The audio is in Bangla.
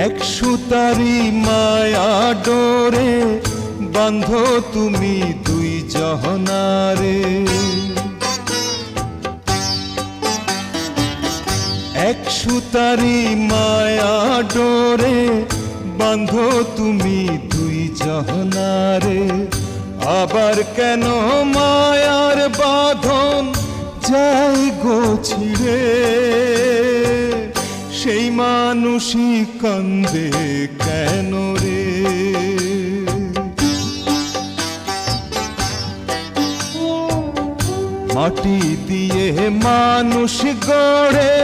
এক সুতারি মায়া ডোরে বাঁধো তুমি দুই জহনারে। এক সুতারি মায়া ডোরে বাঁধো তুমি দুই জহনারে। আবার কেন মায়ার বাঁধন যাই গো ছিঁড়ে, সেই মানুষই কান্দে কেন রে। মাটি দিয়ে মানুষ গড়ে